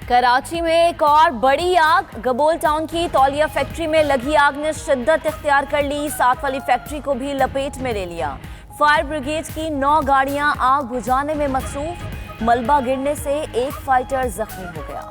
कराची में एक और बड़ी आग। गबोल टाउन की तौलिया फैक्ट्री में लगी आग ने शिद्दत इख्तियार कर ली। साथ वाली फैक्ट्री को भी लपेट में ले लिया। फायर ब्रिगेड की 9 गाड़ियां आग बुझाने में मसरूफ। मलबा गिरने से एक फाइटर जख्मी हो गया।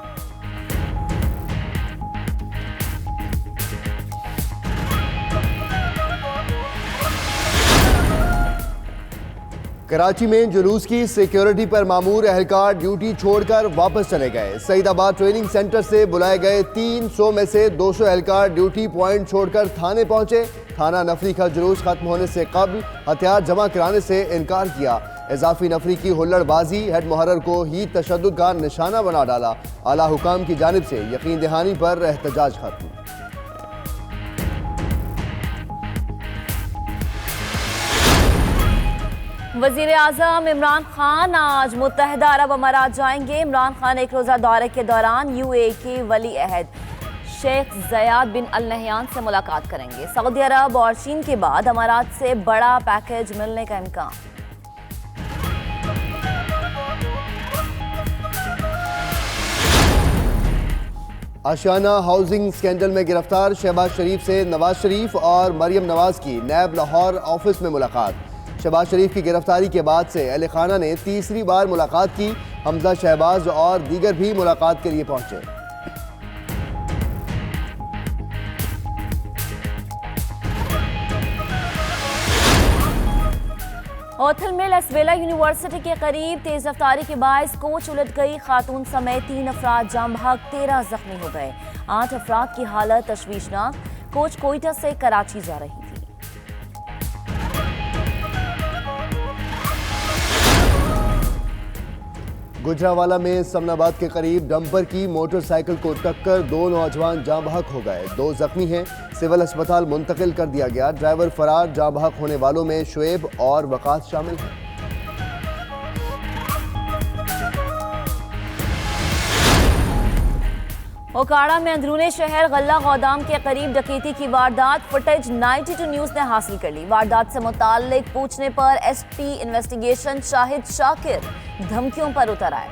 कराची में जुलूस की सिक्योरिटी पर मामूर एहलकार ड्यूटी छोड़कर वापस चले गए। सईदाबाद ट्रेनिंग सेंटर से बुलाए गए 300 में से 200 एहलकार ड्यूटी पॉइंट छोड़कर थाने पहुंचे। थाना नफरी का जुलूस खत्म होने से कबल हथियार जमा कराने से इनकार किया। इजाफी नफरी की हुल्लड़बाजी हेड मुहर्रर को ही तशद्दुद का निशाना बना डाला। आला हुकाम की जानिब से यकीन दहानी पर एहतजाज खत्म। वजीर आजम इमरान खान आज मुत्तहिदा अरब अमारात जाएंगे। इमरान खान एक रोज़ा दौरे के दौरान यूएई के वली अहद शेख ज़याद बिन अल नहयान से मुलाकात करेंगे। सऊदी अरब और चीन के बाद अमारात से बड़ा पैकेज मिलने का इम्कान। आशियाना हाउसिंग स्कैंडल में गिरफ्तार शहबाज शरीफ से नवाज शरीफ और मरियम नवाज की नैब लाहौर ऑफिस में मुलाकात। शहबाज शरीफ की गिरफ्तारी के बाद से अहले खाना ने तीसरी बार मुलाकात की। हमजा शहबाज और दीगर भी मुलाकात के लिए पहुंचे। ओथल में लसबेला यूनिवर्सिटी के करीब तेज रफ्तारी के बायस कोच उलट गई। खातून समेत 3 अफराद जाम बहक, 13 जख्मी हो गए। 8 अफराद की हालत तशवीशनाक। कोच कोयटा से कराची जा रही थी। गुजरावाला में समनाबाद के करीब डंपर की मोटरसाइकिल को टक्कर 2 नौजवान जाँ बहक हो गए। 2 जख्मी हैं। सिविल अस्पताल मुंतकिल कर दिया गया। ड्राइवर फरार। जाँ बहक होने वालों में शुएब और वकास शामिल हैं। ओकाड़ा में अंदरूनी शहर गल्ला गोदाम के करीब डकैती की वारदात। फुटेज 92 न्यूज ने हासिल कर ली। वारदात से मुताल्लिक पूछने पर एसपी इन्वेस्टिगेशन शाहिद शाकिर धमकियों पर उतर आए।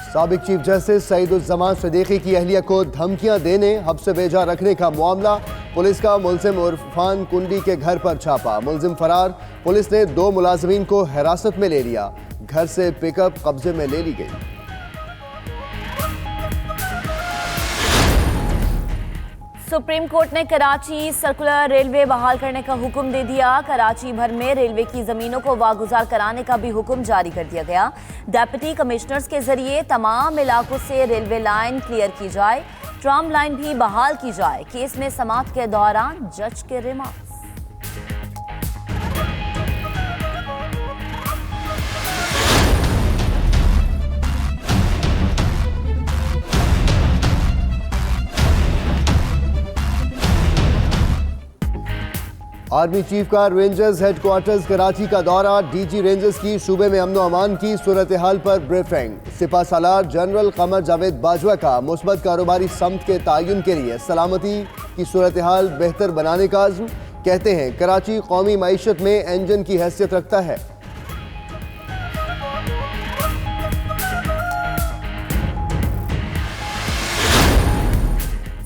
साबिक चीफ जस्टिस सईदुज़्ज़मान सिद्दीकी की अहलिया को धमकियां देने, हब्स बेजा रखने का मामला। पुलिस का मुलजिम उर्फान कुंडी के घर पर छापा। मुलजिम फरार। पुलिस ने 2 मुलाजिमीन को हिरासत में ले लिया। घर से पिकअप कब्जे में ले ली गई। सुप्रीम कोर्ट ने कराची सर्कुलर रेलवे बहाल करने का हुक्म दे दिया। कराची भर में रेलवे की जमीनों को वागुजार कराने का भी हुक्म जारी कर दिया गया। डेप्यूटी कमिश्नर्स के जरिए तमाम इलाकों से रेलवे लाइन क्लियर की जाए। ट्राम लाइन भी बहाल की जाए। केस में समाअत के दौरान जज के रिमार्क्स। आर्मी चीफ का रेंजर्स हेडक्वार्टर्स कराची का दौरा। डीजी रेंजर्स की सूबे में अमन अमान की सूरत हाल पर ब्रीफिंग। सिपा सालार जनरल कमर जावेद बाजवा का मुस्बत कारोबारी समत के तयन के लिए सलामती की सूरत हाल बेहतर बनाने का अज़्म। कहते हैं कराची कौमी मईशत में इंजन की हैसियत रखता है।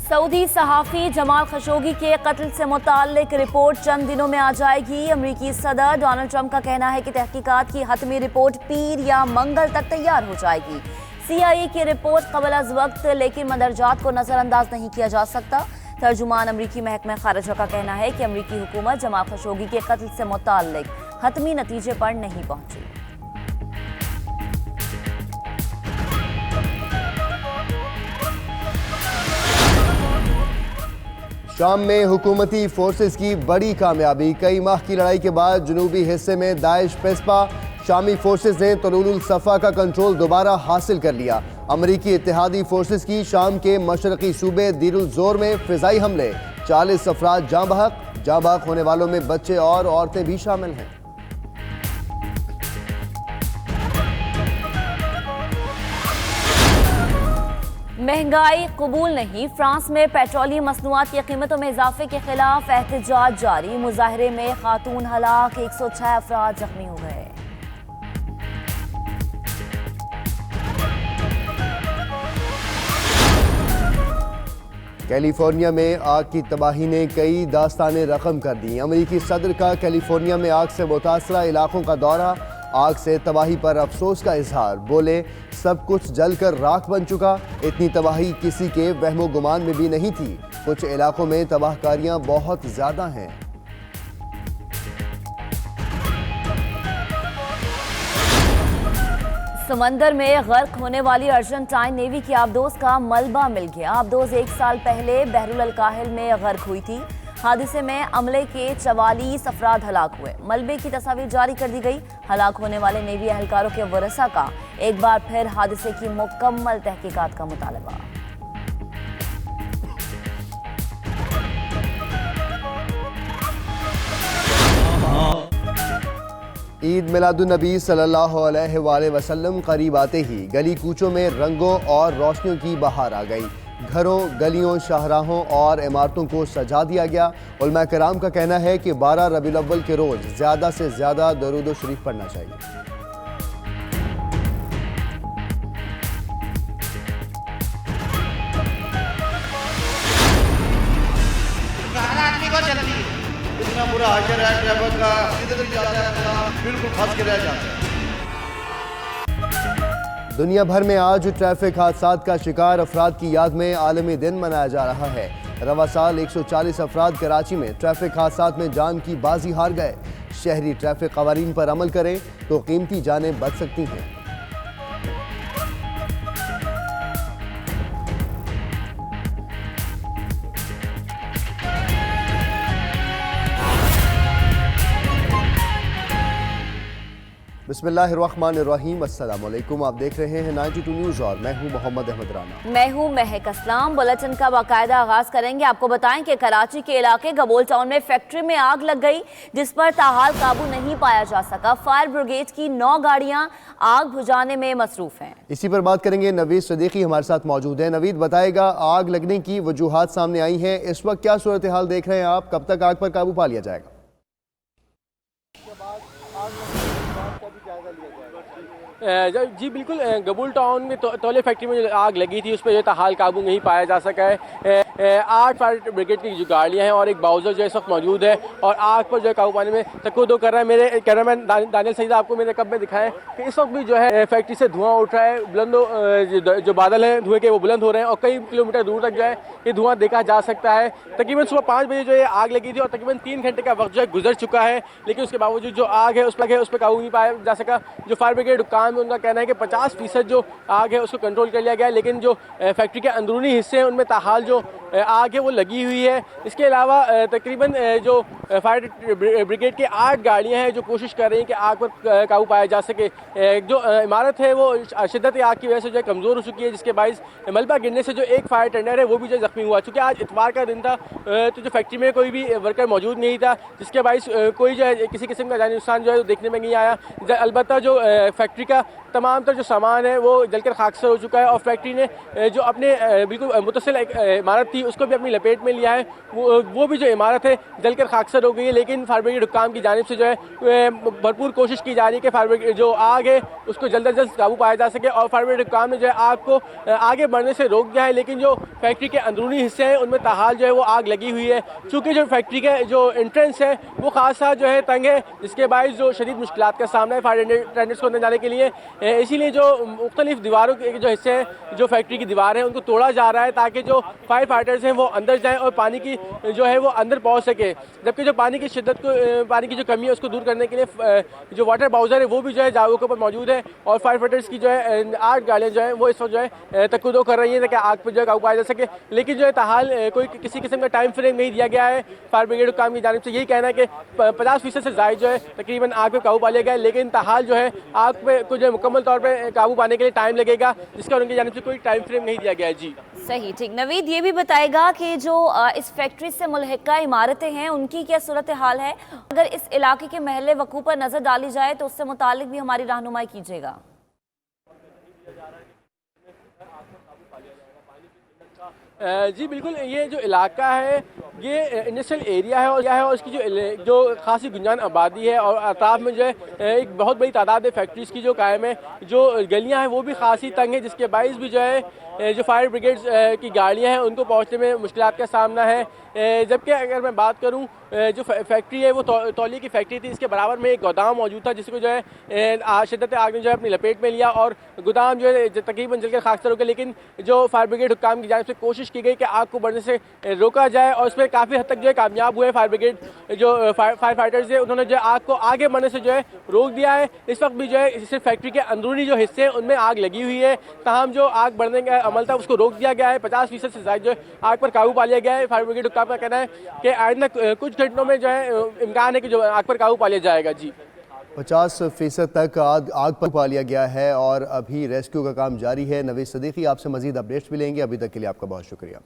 सऊदी सहाफ़ी जमाल खशोगी के कत्ल से मुताल्लिक रिपोर्ट चंद दिनों में आ जाएगी। अमरीकी सदर डोनाल्ड ट्रंप का कहना है कि तहकीकात की हतमी रिपोर्ट पीर या मंगल तक तैयार हो जाएगी। CIA की रिपोर्ट क़बल अज़ वक्त, लेकिन मंदरजात को नज़रअंदाज नहीं किया जा सकता। तर्जुमान अमरीकी महकमा खारिजा का कहना है कि अमरीकी हुकूमत जमाल खशोगी के कत्ल से मुताल्लिक हतमी नतीजे पर नहीं पहुंची। शाम में हुकूमती फोर्सेस की बड़ी कामयाबी। कई माह की लड़ाई के बाद जुनूबी हिस्से में दाइश पेस्पा शामी फोर्सेस ने तलूलुल सफ़ा का कंट्रोल दोबारा हासिल कर लिया। अमरीकी इत्तेहादी फोर्सेस की शाम के मशरकी सूबे दीरुल ज़ोर में फ़िज़ाई हमले। 40 अफराद जाँ बहक होने वालों में बच्चे और औरतें भी शामिल हैं। महंगाई कबूल नहीं, फ्रांस में पेट्रोलियम मसनूआत की कीमतों में इजाफे के खिलाफ एहतजाज जारी। मुजाहरे में खातून हलाक, 106 अफराद जख्मी हो गए। कैलिफोर्निया में आग की तबाही ने कई दास्तानें रकम कर दी। अमेरिकी सदर का कैलिफोर्निया में आग से मुतासरा इलाकों का दौरा, आग से तबाही पर अफसोस का इजहार। बोले, सब कुछ जलकर राख बन चुका, इतनी तबाही किसी के वहमो गुमान में भी नहीं थी। कुछ इलाकों में तबाहकारियां बहुत ज्यादा हैं। समंदर में गर्क होने वाली अर्जेंटाइन नेवी की आबदोज का मलबा मिल गया। आबदोज 1 साल पहले बहरुल अलकाहिल में गर्क हुई थी। हादसे में अमले के 44 अफराद हलाक हुए। मलबे की तस्वीर जारी कर दी गई। हलाक होने वाले नेवी एहलकारों के वरसा का एक बार फिर हादसे की मुकम्मल तहकीकात का मुतालबा। ईद मिलादुन्नबी सल्लल्लाहु अलैहि वसल्लम करीब आते ही गली कूचों में रंगों और रोशनियों की बहार आ गई। घरों, गलियों, शाहराहों और इमारतों को सजा दिया गया। उलमा कराम का कहना है कि 12 रबीउल अव्वल के रोज़ ज़्यादा से ज़्यादा दरूद शरीफ पढ़ना चाहिए। इतना बुरा हाशर है ट्रैफिक का, जिधर जाता है बिल्कुल फंस के रह जाता है। दुनिया भर में आज ट्रैफिक हादसात का शिकार अफराद की याद में आलमी दिन मनाया जा रहा है। रवा साल 140 अफराद कराची में ट्रैफिक हादसात में जान की बाजी हार गए। शहरी ट्रैफिक कवानीन पर अमल करें तो कीमती जानें बच सकती हैं। बिस्मिल्लाहिर्रहमानिर्रहीम, अस्सलाम वालेकुम। आप देख रहे हैं 92 न्यूज़ और मैं हूं मोहम्मद अहमद राना। मैं हूं महक असलाम। बुलेटिन का बाकायदा आगाज करेंगे। आपको बताएं कि कराची के इलाके गबोल टाउन में फैक्ट्री में आग लग गई, जिस पर ताहाल काबू नहीं पाया जा सका। फायर ब्रिगेड की 9 गाड़ियां आग बुझाने में मसरूफ हैं। इसी पर बात करेंगे। नवीद सदीकी हमारे साथ मौजूद है। नवीद, बताएगा, आग लगने की वजूहात सामने आई हैं, इस वक्त क्या सूरत हाल देख रहे हैं आप? कब तक आग पर काबू पा लिया जाएगा? जी बिल्कुल, गबूल टाउन में तौले फैक्ट्री में जो आग लगी थी उस पर जो हाल काबू नहीं पाया जा सका है। 8 फायर ब्रिगेड की जो गाड़ियां हैं और एक बाउजर जो इस वक्त मौजूद है और आग पर जो है काबू पाने में तकदो कर रहा है। मेरे कैमरामैन दानियल सईद आपको मेरे कब में दिखाएं कि इस वक्त भी जो है फैक्ट्री से धुआं उठ रहा है। बुलंद जो बादल हैं धुएं के वो बुलंद हो रहे हैं और कई किलोमीटर दूर तक जो है ये धुआं देखा जा सकता है। तकरीबन सुबह 5 बजे जो है आग लगी थी और तकरीबन 3 घंटे का वक्त जो है गुजर चुका है, लेकिन उसके बावजूद जो आग है उस पर काबू नहीं पाया जा सका। जो फायर ब्रिगेड काम है उनका कहना है कि 50% जो आग है उसको कंट्रोल कर लिया गया है, लेकिन जो फैक्ट्री के अंदरूनी हिस्से हैं उनमें ताहाल जो आग है वो लगी हुई है। इसके अलावा तकरीबन जो फायर ब्रिगेड की 8 गाड़ियां हैं जो कोशिश कर रही हैं कि आग पर काबू पाया जा सके। जो इमारत है वो शिद्दत आग की वजह से जो है कमज़ोर हो चुकी है, जिसके बाइस मलबा गिरने से जो एक फायर टेंडर है वो भी जो जख्मी हुआ। चूँकि आज इतवार का दिन था तो जो फैक्ट्री में कोई भी वर्कर मौजूद नहीं था, जिसके बाइस कोई जो है किसी किस्म का जानी नुकसान जो है देखने में नहीं आया। अलबत्ता जो फैक्ट्री का तमाम तर जो सामान है वो जलकर खाकसर हो चुका है और फैक्ट्री ने जो अपने बिल्कुल मुतसिल एक इमारत थी उसको भी अपनी लपेट में लिया है। वो भी जो इमारत है जलकर खाकसर हो गई है, लेकिन फायर ब्रिगेड हुक्काम की जानिब से जो है भरपूर कोशिश की जा रही है कि फायर ब्रिगेड जो आग है उसको जल्द अज जल्द काबू पाया जा सके और फायर ब्रिगेड हुक्काम ने जो है आग को आगे बढ़ने से रोक दिया है। लेकिन जो फैक्ट्री के अंदरूनी हिस्से हैं उनमें ताहाल जो है वो आग लगी हुई है। चूँकि जो फैक्ट्री का जो एंट्रेंस है वो खासा जो है तंग है, जिसके बायस जो शदीद मुश्किलात का सामना है फायर टेंडर्स को अंदर जाने के लिए। इसीलिए जो मुख्तलिफ दीवारों के जो हिस्से हैं जो फैक्ट्री की दीवार है उनको तोड़ा जा रहा है ताकि जो फायर फाइटर्स हैं वो अंदर जाएं और पानी की जो है वो अंदर पहुंच सके। जबकि जो पानी की शिद्दत को पानी की जो कमी है उसको दूर करने के लिए जो वाटर बाउजर है वो भी जो है जागों के ऊपर मौजूद है और फायर फाइटर्स की जो है 8 गाड़ियाँ जो है वो इस वक्त जो है तकदो कर रही है ताकि आग पर जो है काबू पाया जा सके। लेकिन जो है ताहाल कोई किसी किस्म का टाइम फ्रेम नहीं दिया गया है। फायर ब्रिगेड काम की जानिब से यही कहना है कि 50% से ज़ायद जो है तकरीबन आग पर काबू पा लिया गया है, लेकिन ताहाल जो है आग पे को जो है मुकम्मल तौर पर काबू पाने के लिए टाइम लगेगा, जिसका उनकी जानिब से कोई टाइम फ्रेम नहीं दिया गया है। जी सही, ठीक। नवीद, ये भी बताएगा कि जो इस फैक्ट्री से मुल्हिका इमारतें हैं उनकी क्या सूरत हाल है? अगर इस इलाके के महल वकू पर नजर डाली जाए तो उससे मुतालिक भी हमारी रहनुमाई कीजिएगा। जी बिल्कुल, ये जो इलाका है ये इंडस्ट्रियल एरिया है और इसकी जो खासी गुंजान आबादी है और अताफ में जो है एक बहुत बड़ी तादाद है फैक्ट्रीज़ की जो कायम है, जो गलियां हैं वो भी खासी तंग है, जिसके बाइस भी जो है जो फायर ब्रिगेड्स की गाड़ियां हैं उनको पहुंचने में मुश्किलात का सामना है। जबकि अगर मैं बात करूं जो फैक्ट्री है वो तौलिए की फैक्ट्री थी, इसके बराबर में एक गोदाम मौजूद था जिसको जो है शिद्दत आग ने जो है अपनी लपेट में लिया और गोदाम जो है तकरीबन जलकर खाकसार हो गया। लेकिन जो फायर ब्रिगेड हुक्काम की जानिब से कोशिश की गई कि आग को बढ़ने से रोका जाए और उस पर काफ़ी हद तक जो है कामयाब हुए फायर ब्रिगेड जो फायर फाइटर्स है उन्होंने जो है आग को आगे बढ़ने से जो है रोक दिया है। इस वक्त भी जो है सिर्फ फैक्ट्री के अंदरूनी जो हिस्से हैं उनमें आग लगी हुई है, ताहम जो आग बढ़ने का अमल था उसको रोक दिया गया है। 50% से ज़्यादा जो है आग पर काबू पा लिया गया है। फायर ब्रिगेड हुक्काम का कहना है कि आइंदा कुछ घंटों में जो है इम्कान है कि जो आग पर काबू पा लिया जाएगा। जी 50% तक आग पर पा लिया गया है और अभी रेस्क्यू का काम जारी है। नवीद सदीकी आपसे मजीद अपडेट्स मिलेंगे, अभी तक के लिए आपका बहुत शुक्रिया।